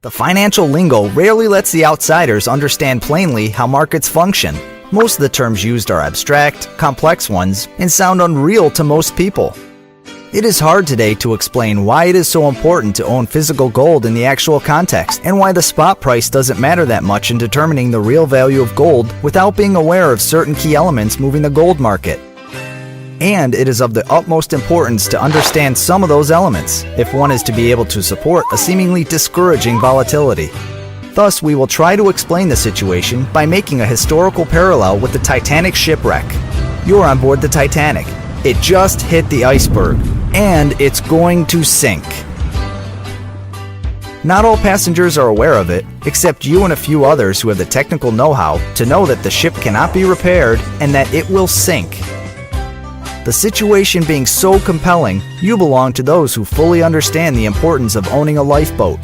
The financial lingo rarely lets the outsiders understand plainly how markets function. Most of the terms used are abstract, complex ones, and sound unreal to most people. It is hard today to explain why it is so important to own physical gold in the actual context, and why the spot price doesn't matter that much in determining the real value of gold without being aware of certain key elements moving the gold market. And it is of the utmost importance to understand some of those elements if one is to be able to support a seemingly discouraging volatility. Thus, we will try to explain the situation by making a historical parallel with the Titanic shipwreck. You're on board the Titanic. It just hit the iceberg, and it's going to sink. Not all passengers are aware of it, except you and a few others who have the technical know-how to know that the ship cannot be repaired and that it will sink. The situation being so compelling, you belong to those who fully understand the importance of owning a lifeboat.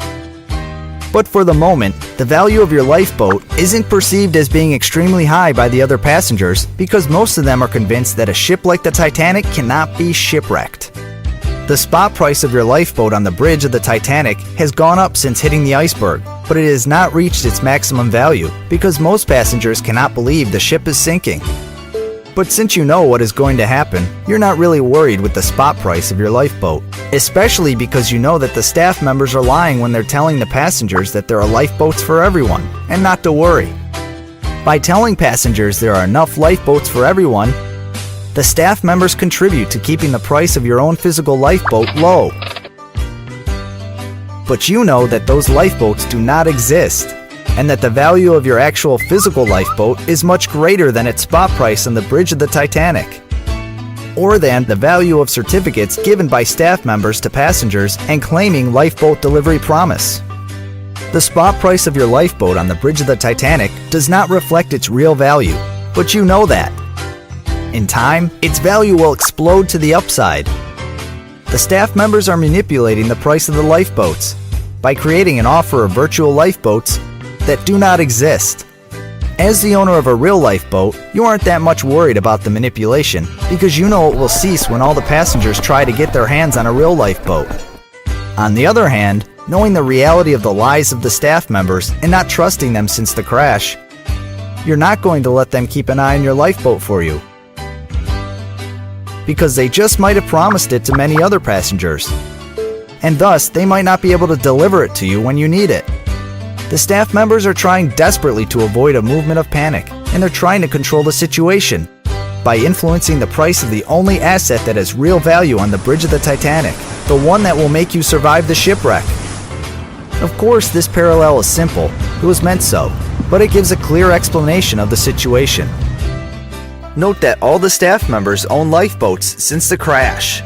But for the moment, the value of your lifeboat isn't perceived as being extremely high by the other passengers because most of them are convinced that a ship like the Titanic cannot be shipwrecked. The spot price of your lifeboat on the bridge of the Titanic has gone up since hitting the iceberg, but it has not reached its maximum value because most passengers cannot believe the ship is sinking. But since you know what is going to happen, you're not really worried with the spot price of your lifeboat, especially because you know that the staff members are lying when they're telling the passengers that there are lifeboats for everyone, and not to worry. By telling passengers there are enough lifeboats for everyone, the staff members contribute to keeping the price of your own physical lifeboat low. But you know that those lifeboats do not exist, and that the value of your actual physical lifeboat is much greater than its spot price on the bridge of the Titanic, or than the value of certificates given by staff members to passengers and claiming lifeboat delivery promise. The spot price of your lifeboat on the bridge of the Titanic does not reflect its real value, but you know that. In time, its value will explode to the upside. The staff members are manipulating the price of the lifeboats by creating an offer of virtual lifeboats that do not exist. As the owner of a real lifeboat, you aren't that much worried about the manipulation because you know it will cease when all the passengers try to get their hands on a real lifeboat. On the other hand, knowing the reality of the lies of the staff members and not trusting them since the crash, you're not going to let them keep an eye on your lifeboat for you, because they just might have promised it to many other passengers, and thus they might not be able to deliver it to you when you need it. The staff members are trying desperately to avoid a movement of panic, and they're trying to control the situation by influencing the price of the only asset that has real value on the bridge of the Titanic, the one that will make you survive the shipwreck. Of course, this parallel is simple, it was meant so, but it gives a clear explanation of the situation. Note that all the staff members own lifeboats since the crash.